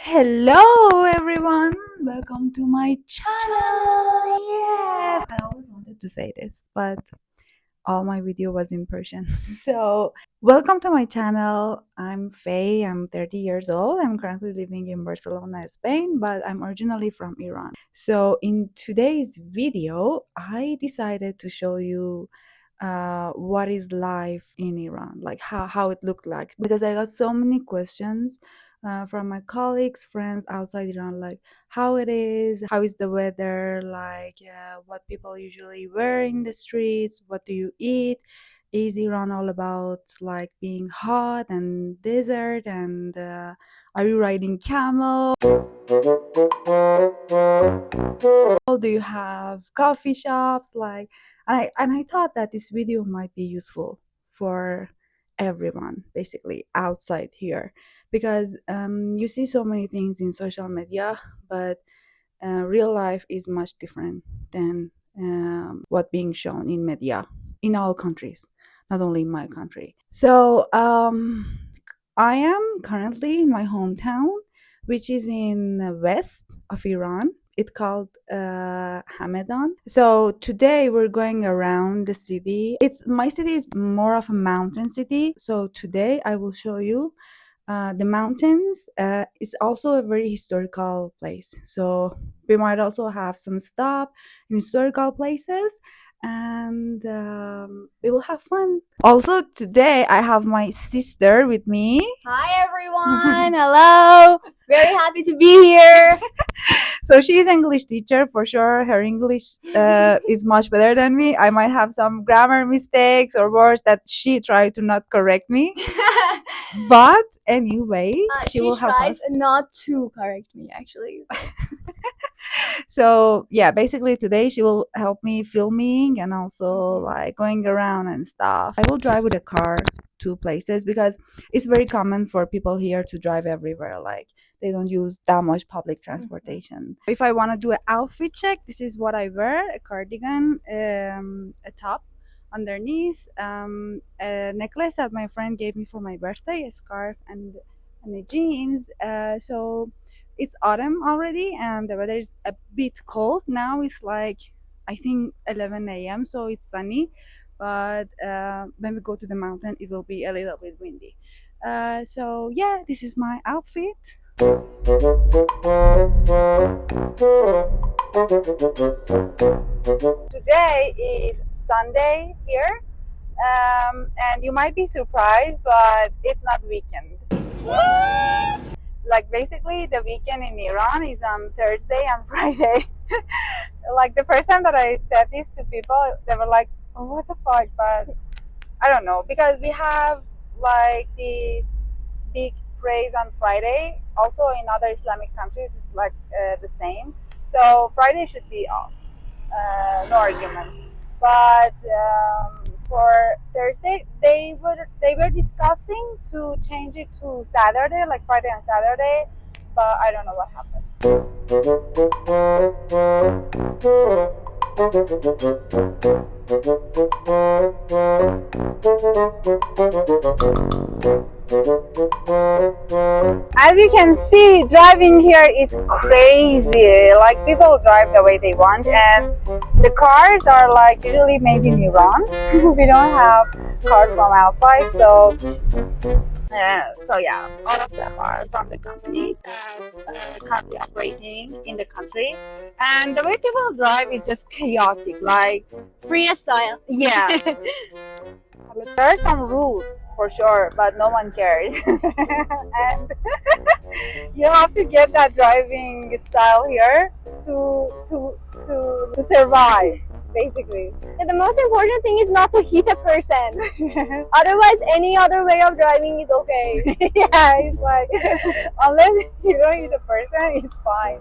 Hello everyone, welcome to my channel. Yes, I always wanted to say this, but all my video was in Persian. So, welcome to my channel. I'm Faye. I'm 30 years old. I'm currently living in Barcelona, Spain, but I'm originally from Iran. So, in today's video, I decided to show you what is life in Iran, like how it looked like, because I got so many questions from my colleagues, friends outside Iran, like how it is, how is the weather, like what people usually wear in the streets, what do you eat, is Iran all about like being hot and desert, and are you riding camel? Do you have coffee shops? Like, I thought that this video might be useful for everyone, basically outside here, because you see so many things in social media, but real life is much different than what being shown in media in all countries, not only in my country. So I am currently in my hometown, which is in the west of Iran. It's called Hamedan. So today we're going around the city. My city is more of a mountain city. So today I will show you the mountains. Is also a very historical place. So we might also have some stop in historical places, and we will have fun. Also, today I have my sister with me. Hi everyone, hello. Very happy to be here. So she's English teacher for sure. Her English is much better than me. I might have some grammar mistakes or words that she tried to not correct me. But anyway, she will help tries us. not to correct me actually. So yeah, basically today she will help me filming and also like going around and stuff. I will drive with a car to places because it's very common for people here to drive everywhere. Like they don't use that much public transportation. If I want to do an outfit check, this is what I wear: a cardigan, a top underneath, a necklace that my friend gave me for my birthday, a scarf, and the jeans. So it's autumn already and the weather is a bit cold now. It's like I think 11 a.m, so it's sunny, but when we go to the mountain it will be a little bit windy. So yeah, this is my outfit. Today is Sunday here, and you might be surprised, but it's not weekend. Like basically the weekend in Iran is on Thursday and Friday. Like the first time that I said this to people, they were like, oh, what the fuck? But I don't know, because we have like this big praise on Friday. Also in other Islamic countries it's like the same. So Friday should be off, no argument. But for Thursday, they were discussing to change it to Saturday, like Friday and Saturday, but I don't know what happened. As you can see, driving here is crazy. Like people drive the way they want, and the cars are like usually made in Iran. We don't have cars from outside, so yeah, all of them are from the companies currently operating in the country, and the way people drive is just chaotic. Like Freestyle. yeah, there are some rules for sure, but no one cares. And you have to get that driving style here to survive, basically. And the most important thing is not to hit a person. Otherwise, any other way of driving is okay. Yeah, it's like unless you don't hit a person, it's fine.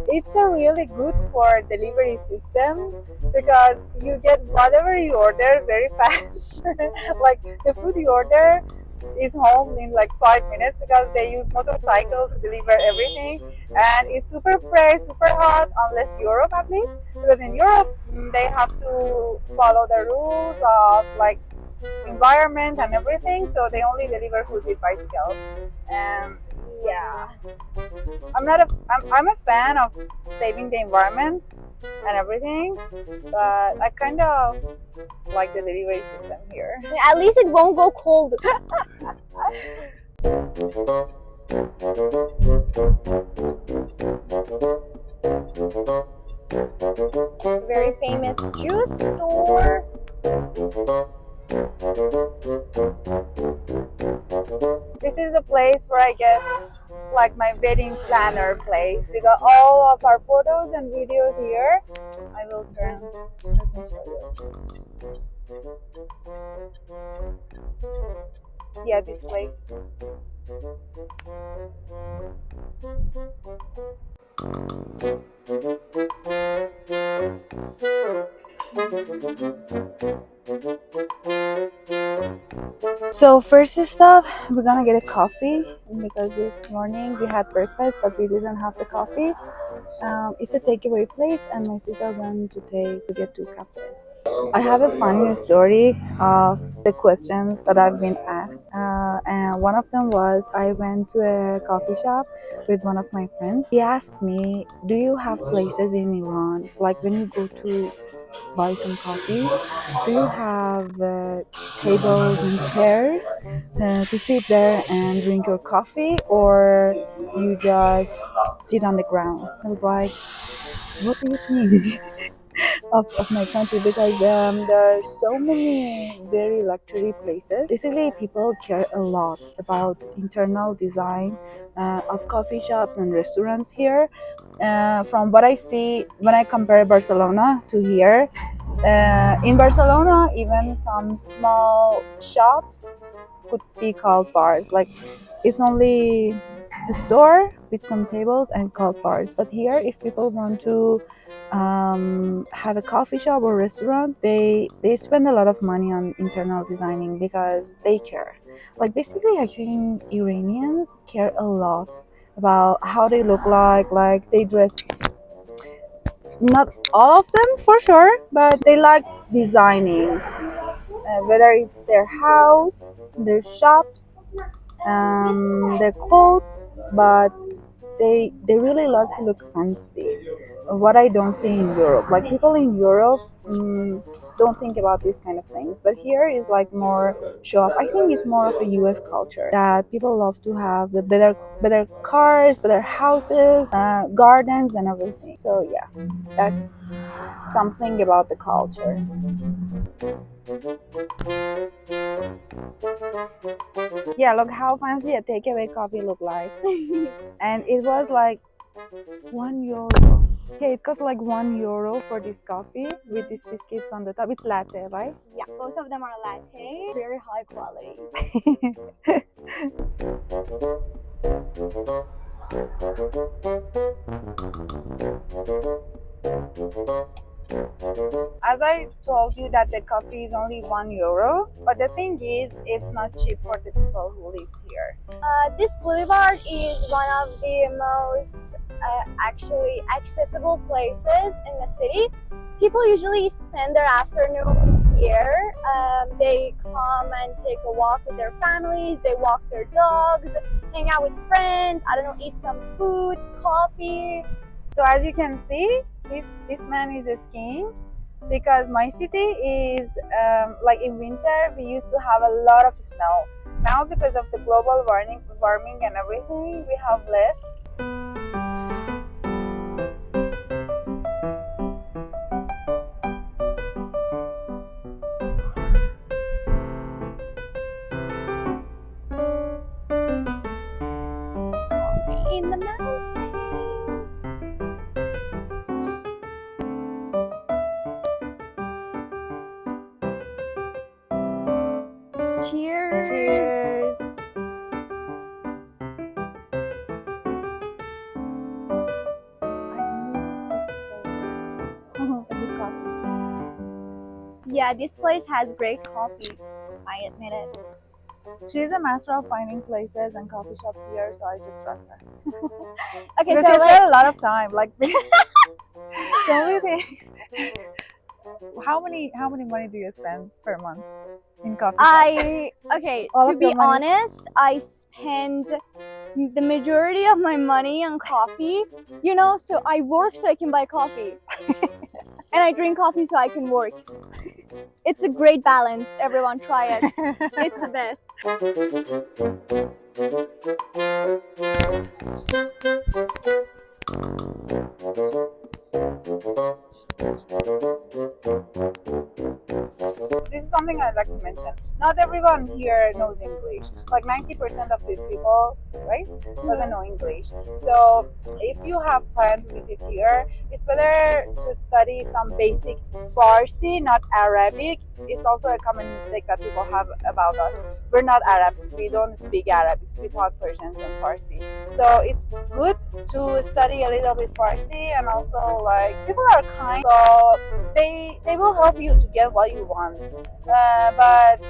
It's a really good for delivery systems because you get whatever you order very fast. Like the food you order is home in like 5 minutes because they use motorcycle to deliver everything, and it's super fresh, super hot, unless Europe at least, because in Europe they have to follow the rules of like environment and everything, so they only deliver food with bicycles. Yeah, I'm a fan of saving the environment and everything, but I kind of like the delivery system here. At least it won't go cold. Very famous juice store. This is the place where I get like my wedding planner place. We got all of our photos and videos here. I will turn. Let me show you. Yeah, this place. So first stop, we're gonna get a coffee because it's morning. We had breakfast, but we didn't have the coffee. It's a takeaway place, and my sister went to get two cafes. I have a funny story of the questions that I've been asked, and one of them was I went to a coffee shop with one of my friends. He asked me, "Do you have places in Iran, like when you go to buy some coffees, do you have tables and chairs to sit there and drink your coffee, or you just sit on the ground?" I was like, what do you think of my country? Because there are so many very luxury places. Basically, people care a lot about internal design of coffee shops and restaurants here. From what I see when I compare Barcelona to here, in Barcelona, even some small shops could be called bars. Like, it's only a store with some tables and called bars. But here, if people want to have a coffee shop or restaurant, they spend a lot of money on internal designing because they care. Like, basically, I think Iranians care a lot about how they look like they dress. Not all of them for sure, but they like designing, whether it's their house, their shops, their clothes, but they really like to look fancy. What I don't see in Europe, like people in Europe don't think about these kind of things, but here is like more show off. I think it's more of a US culture that people love to have the better cars, better houses, gardens and everything. So yeah, that's something about the culture. Yeah, look how fancy a takeaway coffee look like. And it was like €1. Okay, it cost like €1 for this coffee with these biscuits on the top. It's latte, right? Yeah, both of them are latte. Very high quality. As I told you that the coffee is only €1, but the thing is, it's not cheap for the people who lives here. This boulevard is one of the most actually accessible places in the city. People usually spend their afternoons here. They come and take a walk with their families, they walk their dogs, hang out with friends, I don't know, eat some food, coffee. So as you can see, this man is skiing because my city is like in winter we used to have a lot of snow. Now because of the global warming and everything, we have less. In the mountains. Cheers. Cheers. I miss this flavor. A good coffee. Yeah, this place has great coffee. I admit it. She's a master of finding places and coffee shops here, so I just trust her. Okay, Because so she like, spent a lot of time. Like, the only thing. How many money do you spend per month? in coffee shops? All To of be your money? honest, I spend the majority of my money on coffee. You know, so I work so I can buy coffee, and I drink coffee so I can work. It's a great balance. Everyone try it. It's the best. This is something I'd like to mention. Not everyone here knows English. Like 90% of the people, right, doesn't know English. So if you have planned to visit here, it's better to study some basic Farsi, not Arabic. It's also a common mistake that people have about us. We're not Arabs. We don't speak Arabic. We talk Persians and Farsi. So it's good to study a little bit Farsi, and also like people are kind, so they will help you to get what you want. But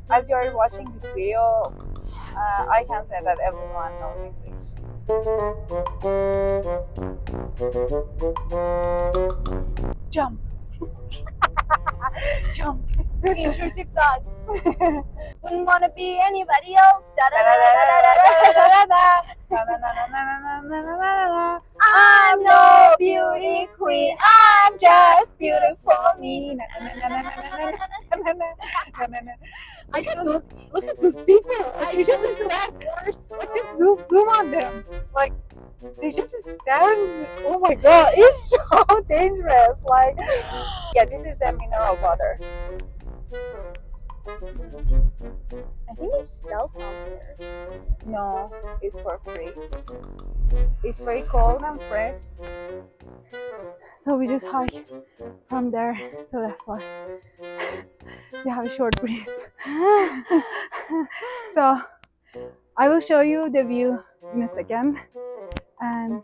as you're watching this video, I can say that everyone knows English. Jump. Jump. Intrusive thoughts. Wouldn't want to be anybody else. I'm no beauty queen. I'm just beautiful me. Look at those people. Like, they just zoom on them. Like they just stand. Oh my god, it's so dangerous. Like, yeah, this is the mineral water. I think they sell some here. No, it's for free. It's very cold and fresh. So we just hike from there. So that's why we have a short breath. So I will show you the view in a second. And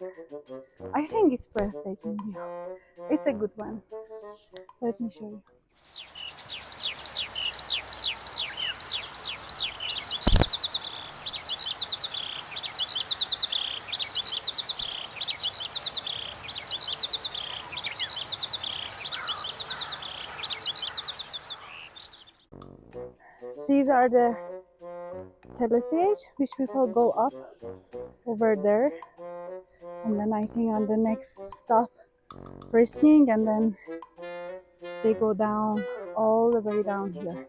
I think it's breathtaking view. It's a good one. Let me show you. These are the telestage which people go up over there, and then I think on the next stop frisking, and then they go down all the way down here.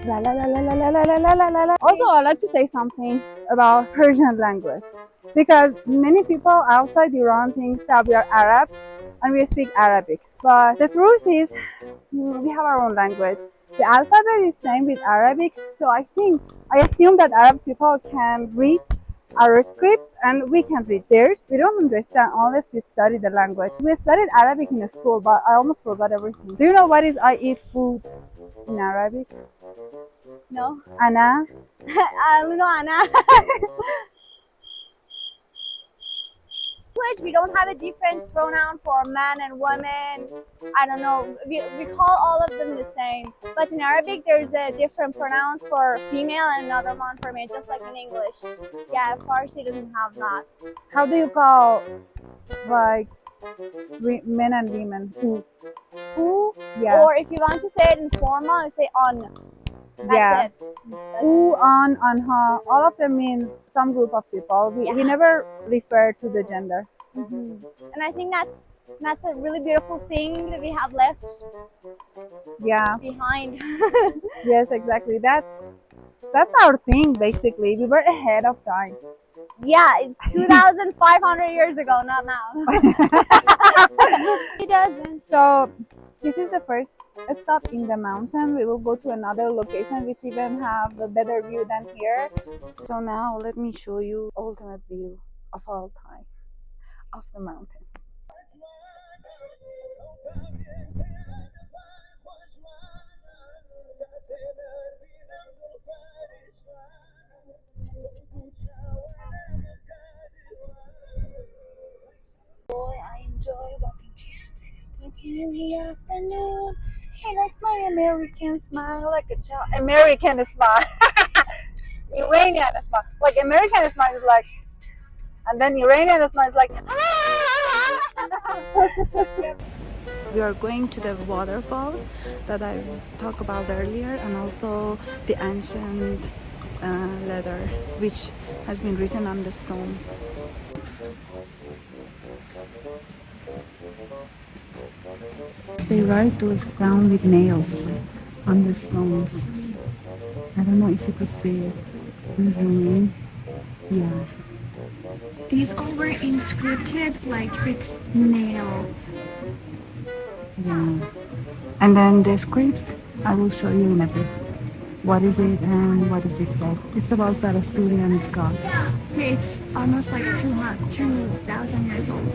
La, la, la, la, la, la, la, la, la, la, la. Also, I'd like to say something about Persian language, because many people outside Iran think that we are Arabs and we speak Arabic. But the truth is, we have our own language. The alphabet is same with Arabic, so I assume that Arab people can read our scripts and we can read theirs. We don't understand unless we study the language. We studied Arabic in school, but I almost forgot everything. Do you know what is I eat food in Arabic? No. Ana. No, Anna. We don't have a different pronoun for man and woman. I don't know. We call all of them the same. But in Arabic, there's a different pronoun for female and another one for male, just like in English. Yeah, Farsi doesn't have that. How do you call like men and women? Who? Yeah. Or if you want to say it in formal, you say on. That's it. U, on, ha. All of them means some group of people. We never refer to the gender. And I think that's a really beautiful thing that we have left Yeah. behind. Yes, exactly. That's our thing basically. We were ahead of time. Yeah, 2,500 years ago, not now. It doesn't. So this is the first stop in the mountain. We will go to another location which even have a better view than here. So now let me show you ultimate view of all time of the mountain. I enjoy walking in the afternoon. He likes my American smile like a child. American smile. Iranian smile. Like American smile is like, and then Iranian smile is like. We are going to the waterfalls that I talked about earlier, and also the ancient letter which has been written on the stones. They write those down with nails on the stones. I don't know if you could see it. Zoom in. Yeah. These all were inscripted like with nail. Yeah. And then the script, I will show you in a bit. What is it and what is it say? It's about Zoroastrian's God. Okay, it's almost like 2,000 years old.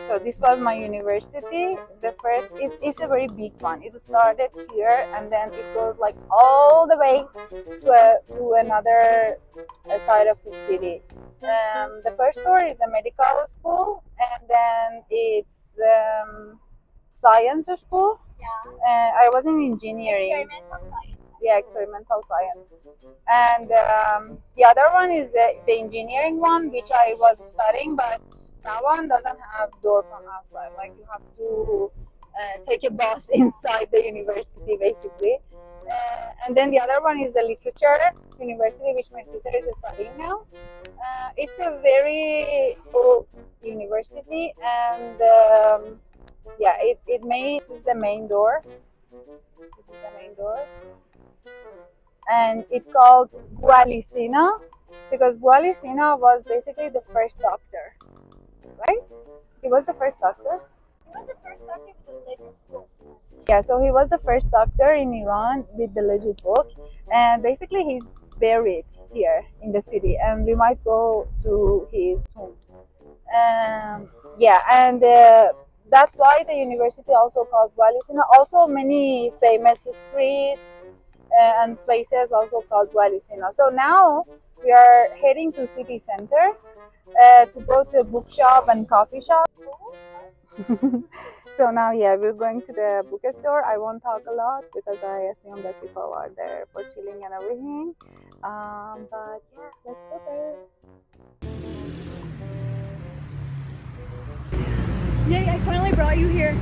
So this was my university. The first, it's a very big one. It started here and then it goes like all the way to another side of the city. The first floor is the medical school, and then it's science school. Yeah. I was in engineering. Experimental science. Yeah, experimental science. And the other one is the engineering one, which I was studying, but that one doesn't have door from outside. Like you have to take a bus inside the university, basically. And then the other one is the literature university, which my sister is studying now. It's a very old university, and yeah, this is the main door. This is the main door. And it's called Gualicina because Gualicina was basically the first doctor, right? He was the first doctor. He was the first doctor with the legit book. Yeah, so he was the first doctor in Iran with the legit book, and basically he's buried here in the city, and we might go to his tomb. Yeah, and that's why the university also called Gualicina. Also, many famous streets and places also called Gualicina. So now we are heading to city center to go to a bookshop and coffee shop. So now, yeah, we're going to the bookstore. I won't talk a lot because I assume that people are there for chilling and everything. But yeah, let's go there. Yay, I finally brought you here.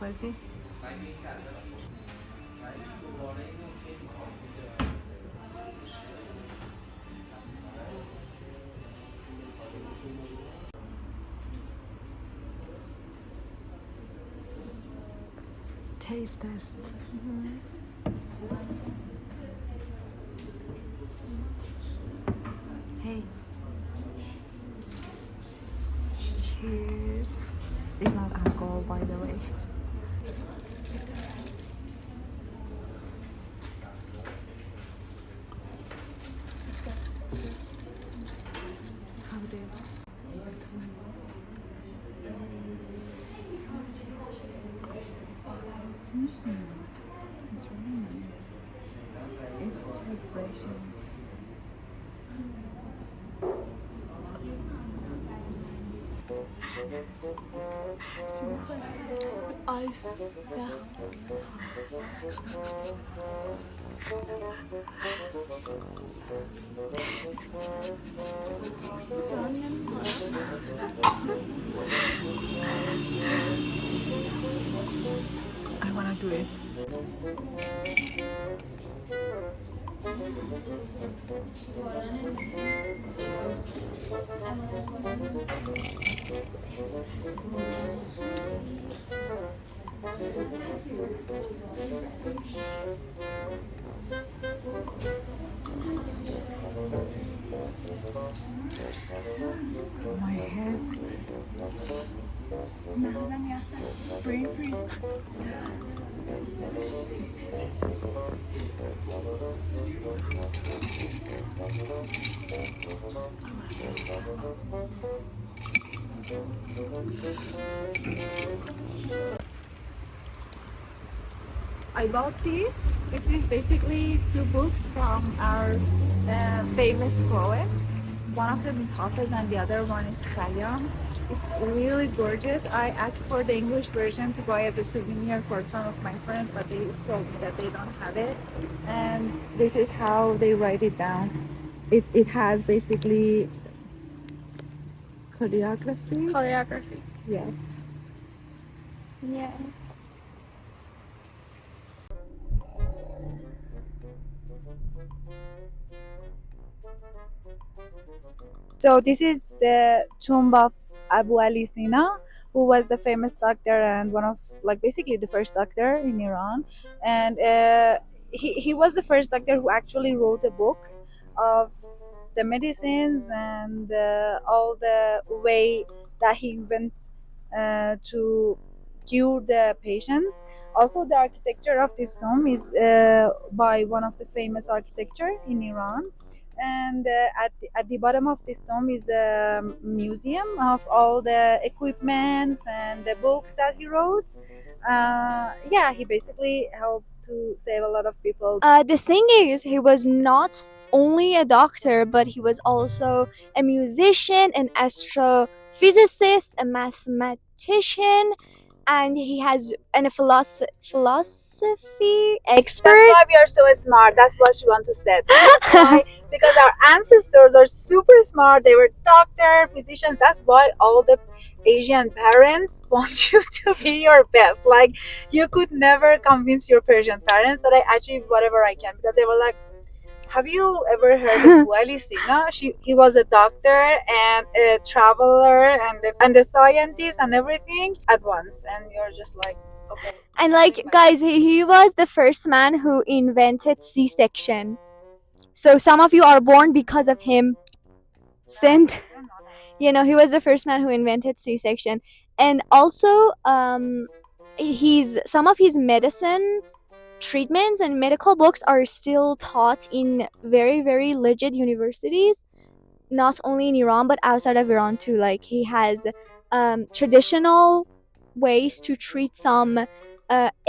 spicy? Taste test. Hey. Cheers. It's not alcohol, by the way. It's good. How it is? It's really nice. It's refreshing. Ice. Yeah. I wanna do it. My head. مغزم یخ زد. Brain freeze. I bought this. This is basically two books from our famous poets. One of them is Hafiz and the other one is Khayyam. It's really gorgeous. I asked for the English version to buy as a souvenir for some of my friends, but they told me that they don't have it. And this is how they write it down. It has basically choreography. Choreography. Yes. Yeah. So this is the tomb of Abu Ali Sina, who was the famous doctor and one of basically the first doctor in Iran, and he was the first doctor who actually wrote the books of the medicines and all the way that he went to cure the patients. Also, the architecture of this tomb is by one of the famous architecture in Iran. And at the bottom of this tomb is a museum of all the equipments and the books that he wrote. Yeah, he basically helped to save a lot of people. The thing is, he was not only a doctor, but he was also a musician, an astrophysicist, a mathematician, and he has a philosophy expert. That's why we are so smart. That's what you want to say. That's why, because our ancestors are super smart. They were doctors, physicians. That's why all the Asian parents want you to be your best. Like, you could never convince your Persian parents that I achieve whatever I can, because they were like, have you ever heard of Abu Ali Sina? He was a doctor and a traveler and a scientist and everything at once. And you're just like, okay. And guys, he was the first man who invented C-section. So some of you are born because of him. He was the first man who invented C-section. And also, some of his medicine treatments and medical books are still taught in very, very legit universities, not only in Iran but outside of Iran too. Like, he has traditional ways to treat some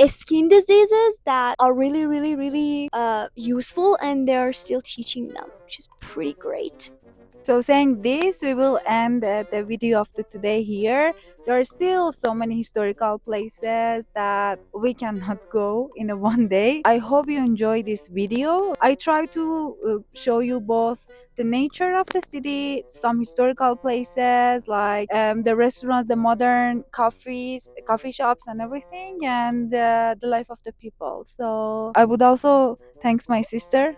skin diseases that are really, really, really useful, and they're still teaching them, which is pretty great. So saying this, we will end the video of the today here. There are still so many historical places that we cannot go in a one day. I hope you enjoy this video. I try to show you both the nature of the city, some historical places like the restaurants, the modern coffee shops, and everything, and the life of the people. So I would also thanks my sister.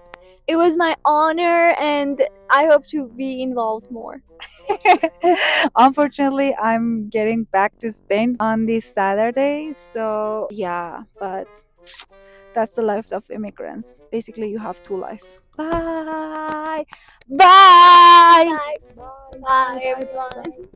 It was my honor, and I hope to be involved more. Unfortunately, I'm getting back to Spain on this Saturday, so yeah, but that's the life of immigrants. Basically, you have two life. Bye. Bye. Bye, everyone.